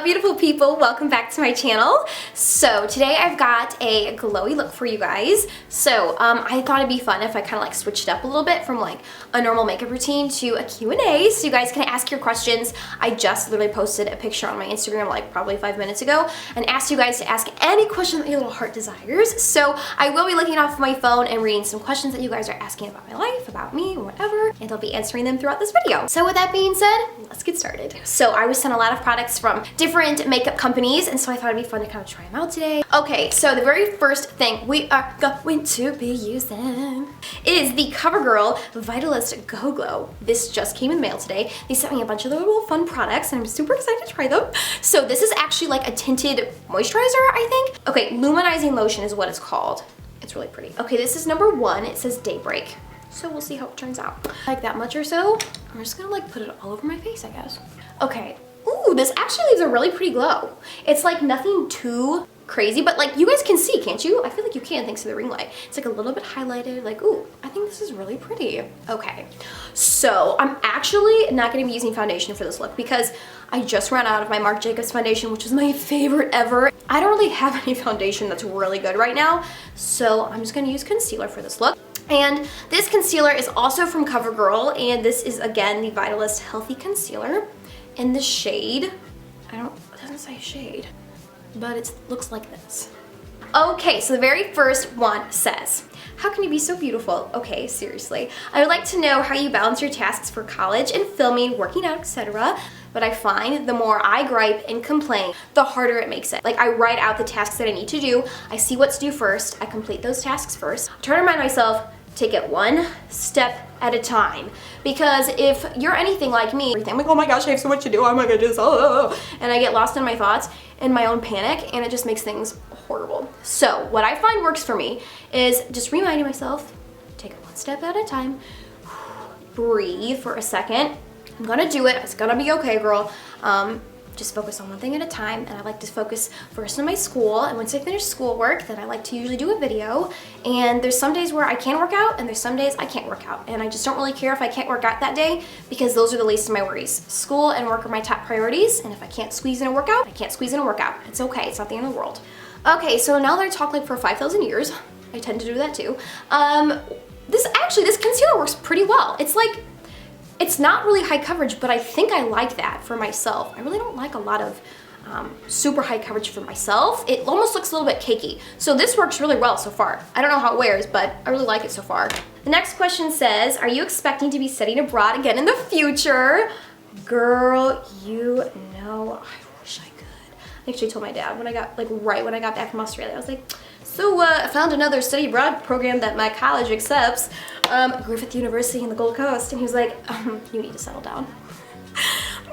up, beautiful people? Welcome back to my channel. So today I've got a glowy look for you guys. So I thought it'd be fun if I kind of like switched it up a little bit from like a normal makeup routine to a Q&A, so you guys can ask your questions. I just literally posted a picture on my Instagram like probably 5 minutes ago and asked you guys to ask any question that your little heart desires. So I will be looking off my phone and reading some questions that you guys are asking about my life, about me, or whatever, and I'll be answering them throughout this video. So with that being said, let's get started. So I was sent a lot of products from different makeup companies, and so I thought it'd be fun to kind of try them out today. Okay, so the very first thing we are going to be using is the Covergirl Vitalist Go Glow. This just came in the mail today. They sent me a bunch of little fun products and I'm super excited to try them. So this is actually like a tinted moisturizer, I think. Okay, Luminizing Lotion is what it's called. It's really pretty. Okay, this is number 1. It says Daybreak. So we'll see how it turns out. Like that much or so. I'm just gonna like put it all over my face, I guess. Okay. Ooh, this actually leaves a really pretty glow. It's like nothing too crazy, but like you guys can see, can't you? I feel like you can thanks to the ring light. It's like a little bit highlighted, like, ooh, I think this is really pretty. Okay, so I'm actually not gonna be using foundation for this look because I just ran out of my Marc foundation, which is my favorite ever. I don't really have any foundation that's really good right now, so I'm just gonna use concealer for this look. And this concealer is also from Covergirl, and this is again the Vitalist Healthy Concealer in the shade, it doesn't say shade, but it looks like this. Okay, so the very first one says, how can you be so beautiful? Okay, seriously. I would like to know how you balance your tasks for college and filming, working out, etc. But I find the more I gripe and complain, the harder it makes it. Like I write out the tasks that I need to do, I see what's due first, I complete those tasks first, try to remind myself, take it one step at a time. Because if you're anything like me, I'm like, oh my gosh, I have so much to do, oh my goodness, oh, and I get lost in my thoughts and my own panic, and it just makes things horrible. So what I find works for me is just reminding myself, take it one step at a time, breathe for a second, I'm gonna do it, it's gonna be okay, girl. Just focus on one thing at a time, and I like to focus first on my school, and once I finish schoolwork, then I like to usually do a video, and there's some days where I can work out, and there's some days I can't work out, and I just don't really care if I can't work out that day, because those are the least of my worries. School and work are my top priorities, and if I can't squeeze in a workout, I can't squeeze in a workout. It's okay, it's not the end of the world. Okay, so now that I talk like for 5,000 years, I tend to do that too, this concealer works pretty well. It's not really high coverage, but I think I like that for myself. I really don't like a lot of super high coverage for myself. It almost looks a little bit cakey. So this works really well so far. I don't know how it wears, but I really like it so far. The next question says, are you expecting to be studying abroad again in the future? Girl, you know, I wish I could. I actually told my dad when I got, right when I got back from Australia, I was like, so I found another study abroad program that my college accepts, Griffith University in the Gold Coast, and he was like, you need to settle down.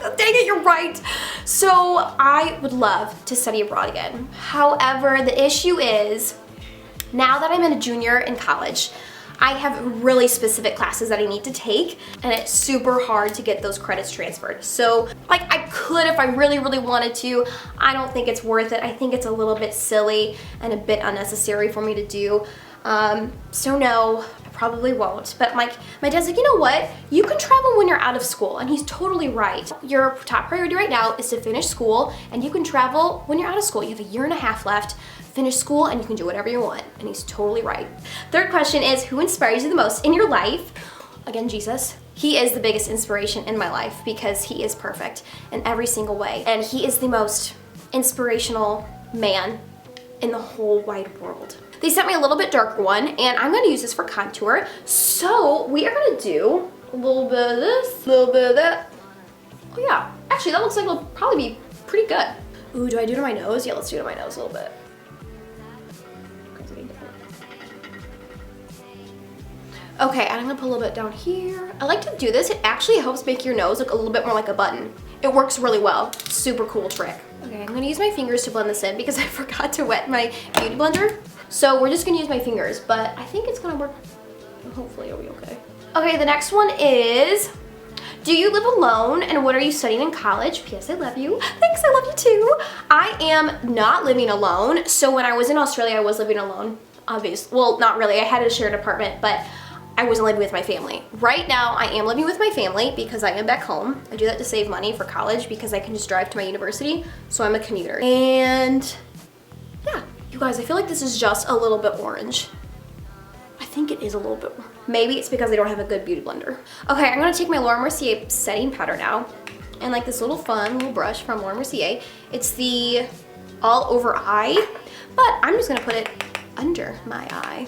Dang it, you're right. So I would love to study abroad again. However, the issue is, now that I'm in a junior in college, I have really specific classes that I need to take, and it's super hard to get those credits transferred. So like I could if I really, really wanted to. I don't think it's worth it. I think it's a little bit silly and a bit unnecessary for me to do. So no, I probably won't. But my dad's like, you know what? You can travel when you're out of school, and he's totally right. Your top priority right now is to finish school, and you can travel when you're out of school. You have a 1.5 years left. Finish school and you can do whatever you want, and he's totally right. Third question is, who inspires you the most in your life? Again, Jesus. He is the biggest inspiration in my life because he is perfect in every single way, and he is the most inspirational man in the whole wide world. They sent me a little bit darker one, and I'm gonna use this for contour. So we are gonna do a little bit of this, a little bit of that. Oh yeah, actually that looks like it'll probably be pretty good. Ooh, do I do it to my nose? Yeah, let's do it to my nose a little bit. Okay, and I'm gonna put a little bit down here. I like to do this. It actually helps make your nose look a little bit more like a button. It works really well. Super cool trick. Okay, I'm gonna use my fingers to blend this in because I forgot to wet my beauty blender. So we're just gonna use my fingers, but I think it's gonna work. Hopefully it'll be okay. Okay, the next one is, do you live alone, and what are you studying in college? P.S. I love you. Thanks, I love you too. I am not living alone. So when I was in Australia, I was living alone. Obviously, well, not really. I had a shared apartment, but I wasn't living with my family. Right now, I am living with my family because I am back home. I do that to save money for college because I can just drive to my university, so I'm a commuter. And yeah, you guys, I feel like this is just a little bit orange. I think it is a little bit. Maybe it's because I don't have a good beauty blender. Okay, I'm gonna take my Laura Mercier setting powder now, and like this little fun little brush from Laura Mercier. It's the all over eye, but I'm just gonna put it under my eye.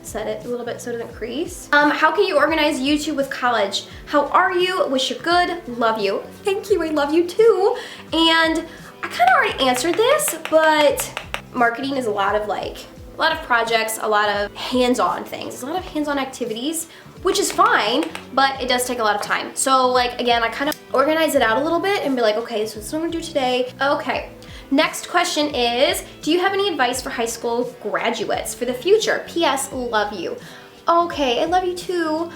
Set it a little bit so it doesn't crease. How can you organize YouTube with college? How are you? Wish you good. Love you. Thank you. I love you too. And I kind of already answered this, but marketing is a lot of projects, a lot of hands-on things. It's a lot of hands-on activities, which is fine, but it does take a lot of time. So like, again, I kind of organize it out a little bit and be like, okay, so this is what I'm gonna do today. Okay. Next question is, do you have any advice for high school graduates for the future? P.S. Love you. Okay, I love you too.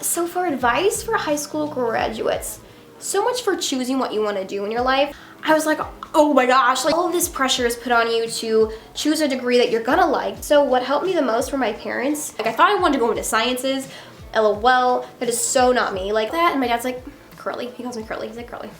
So for advice for high school graduates, so much for choosing what you want to do in your life. I was like, oh my gosh, like all of this pressure is put on you to choose a degree that you're gonna like. So what helped me the most were my parents. Like I thought I wanted to go into sciences. LOL, that is so not me. Like that, and my dad's like, Curly. He calls me Curly. He's like, Curly,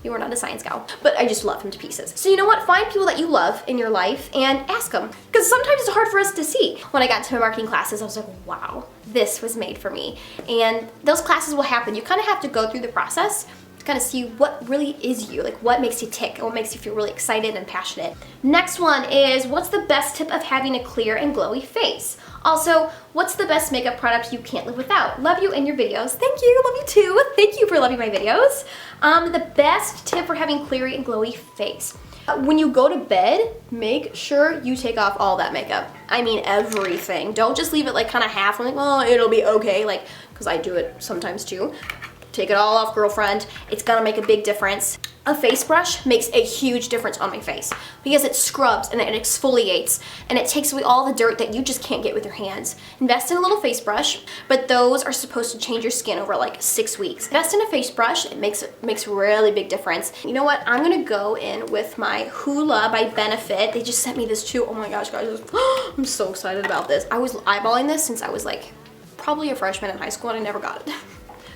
you are not a science gal. But I just love him to pieces. So you know what? Find people that you love in your life and ask them. Because sometimes it's hard for us to see. When I got into my marketing classes, I was like, wow, this was made for me. And those classes will happen. You kind of have to go through the process to kind of see what really is you, like what makes you tick and what makes you feel really excited and passionate. Next one is, what's the best tip of having a clear and glowy face? Also, what's the best makeup product you can't live without? Love you and your videos. Thank you, love you too. Thank you for loving my videos. The best tip for having clear and glowy face. When you go to bed, make sure you take off all that makeup. I mean everything. Don't just leave it like kind of half. I'm like, well, it'll be okay, like, because I do it sometimes too. Take it all off, girlfriend. It's gonna make a big difference. A face brush makes a huge difference on my face because it scrubs and it exfoliates and it takes away all the dirt that you just can't get with your hands. Invest in a little face brush, but those are supposed to change your skin over like 6 weeks. Invest in a face brush, it makes a really big difference. You know what? I'm gonna go in with my Hoola by Benefit. They just sent me this too. Oh my gosh, guys. I'm so excited about this. I was eyeballing this since I was like probably a freshman in high school and I never got it.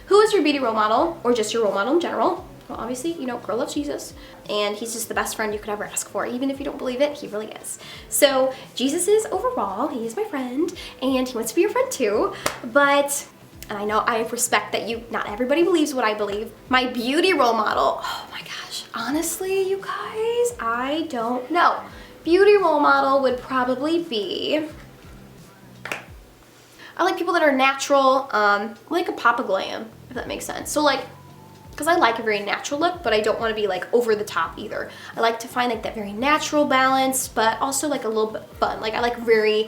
Who is your beauty role model or just your role model in general? Well, obviously, you know, girl loves Jesus, and he's just the best friend you could ever ask for. Even if you don't believe it, he really is. So Jesus is overall, he is my friend, and he wants to be your friend too. But, and I know I respect that not everybody believes what I believe. My beauty role model, oh my gosh, honestly, you guys, I don't know. Beauty role model would probably be, I like people that are natural, like a Papa Glam, if that makes sense. So like, because I like a very natural look, but I don't want to be like over the top either. I like to find like that very natural balance, but also like a little bit fun. Like I like very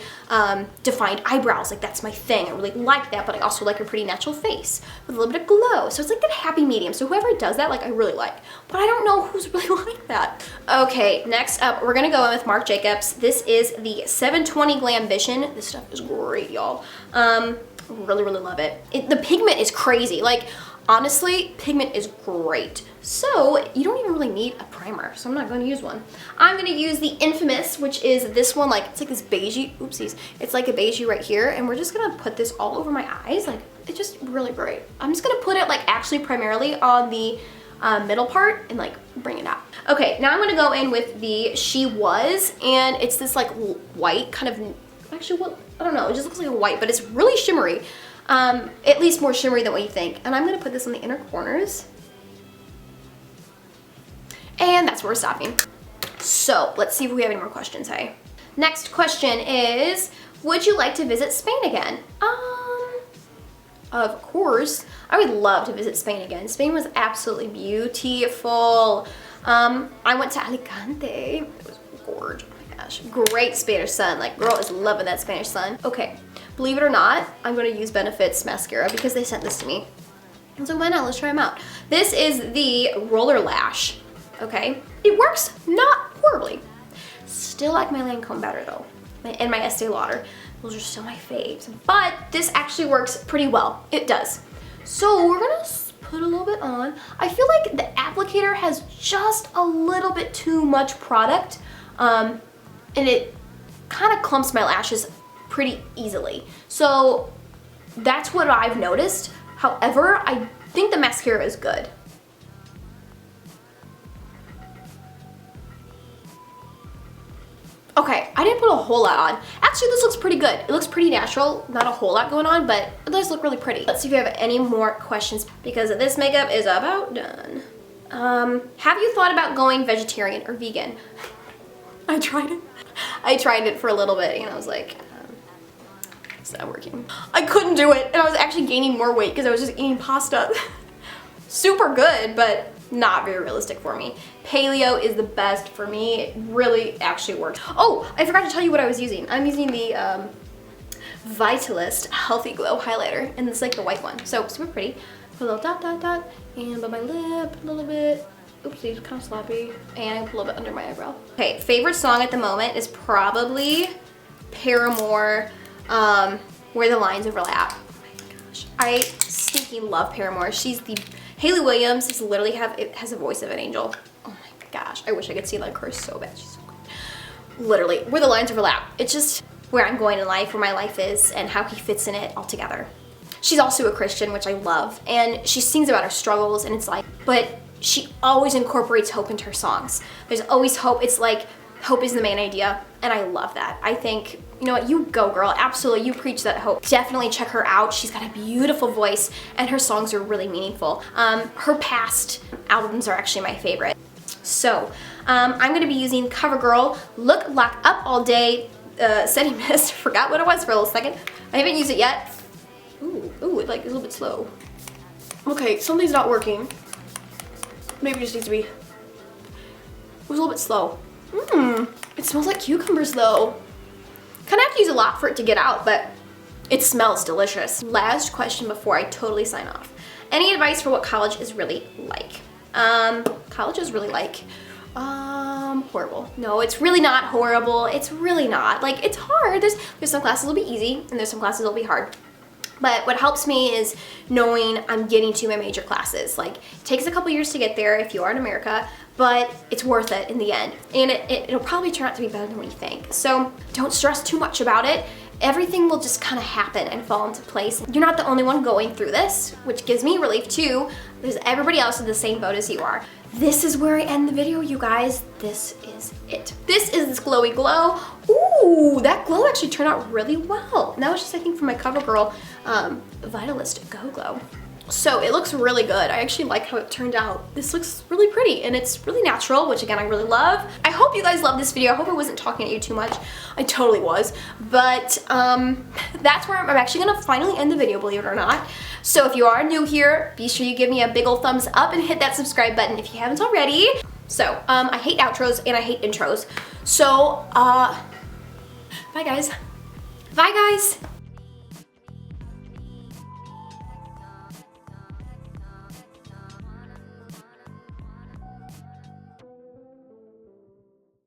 defined eyebrows, like that's my thing. I really like that, but I also like a pretty natural face with a little bit of glow. So it's like that happy medium. So whoever does that, like I really like, but I don't know who's really like that. Okay, next up, we're gonna go in with Marc Jacobs. This is the 720 Glambition. This stuff is great, y'all. Really, really love it. The pigment is crazy. Like, honestly, pigment is great. So you don't even really need a primer, so I'm not going to use one. I'm going to use the Infamous, which is this one, like it's like this beigey, oopsies. It's like a beigey right here, and we're just going to put this all over my eyes. Like, it's just really great. I'm just going to put it like actually primarily on the middle part and like bring it out. Okay, now I'm going to go in with the She Was, and it's this like white kind of, actually, what, I don't know, it just looks like a white, but it's really shimmery. At least more shimmery than what you think. And I'm gonna put this on the inner corners. And that's where we're stopping. So let's see if we have any more questions, hey? Next question is, would you like to visit Spain again? Of course. I would love to visit Spain again. Spain was absolutely beautiful. I went to Alicante. It was gorgeous. Oh my gosh. Great Spanish sun. Like, girl is loving that Spanish sun. Okay. Believe it or not, I'm going to use Benefit's mascara because they sent this to me. So why not? Let's try them out. This is the Roller Lash, okay? It works not horribly. Still like my Lancome better though, and my Estee Lauder. Those are still my faves. But this actually works pretty well. It does. So we're going to put a little bit on. I feel like the applicator has just a little bit too much product, and it kind of clumps my lashes pretty easily. So That's what I've noticed. However, I think the mascara is good. Okay, I didn't put a whole lot on. Actually, this looks pretty good. It looks pretty natural, not a whole lot going on, but it does look really pretty. Let's see if you have any more questions because this makeup is about done. Have you thought about going vegetarian or vegan? I tried it. I tried it for a little bit and I was like, it's not working. I couldn't do it and I was actually gaining more weight because I was just eating pasta. Super good, but not very realistic for me. Paleo is the best for me. It really actually works. Oh, I forgot to tell you what I was using. I'm using the Vitalist Healthy Glow highlighter, and it's like the white one. So super pretty. Put a little dot dot dot, and by my lip a little bit. Oopsie, kind of sloppy. And I put a little bit under my eyebrow. Okay, favorite song at the moment is probably Paramore, Where the Lines Overlap. Oh my gosh, I stinking love Paramore. She's the Hayley Williams is literally has a voice of an angel. Oh my gosh, I wish I could see like her so bad. She's so good. Literally, Where the Lines Overlap. It's just where I'm going in life, where my life is, and how he fits in it all together. She's also a Christian, which I love, and she sings about her struggles, and it's like, but she always incorporates hope into her songs. There's always hope. It's like hope is the main idea, and I love that. I think, you know what, you go girl, absolutely, you preach that hope. Definitely check her out. She's got a beautiful voice and her songs are really meaningful. Her past albums are actually my favorite. So I'm gonna be using Covergirl Look Lock Up All Day Setting Mist. Forgot what it was for a little second. I haven't used it yet. Ooh, it like is a little bit slow. Okay, something's not working. Maybe it just needs to be, it was a little bit slow. It smells like cucumbers though. Kind of have to use a lot for it to get out, but it smells delicious. Last question before I totally sign off. Any advice for what college is really like? College is really like, horrible. No, it's really not horrible. It's really not. Like, it's hard. There's some classes that'll be easy and there's some classes that'll be hard. But what helps me is knowing I'm getting to my major classes. Like, it takes a couple years to get there if you are in America, but it's worth it in the end. And it'll probably turn out to be better than what you think. So don't stress too much about it. Everything will just kind of happen and fall into place. You're not the only one going through this, which gives me relief too. There's everybody else in the same boat as you are. This is where I end the video, you guys. This is it. This is this glowy glow. Ooh, that glow actually turned out really well. And that was just, I think, from my Covergirl Vitalist Go Glow. So it looks really good. I actually like how it turned out. This looks really pretty and it's really natural, which again, I really love. I hope you guys love this video. I hope I wasn't talking at you too much. I totally was. But that's where I'm actually gonna finally end the video, believe it or not. So if you are new here, be sure you give me a big old thumbs up and hit that subscribe button if you haven't already. So I hate outros and I hate intros. So bye guys. Bye guys.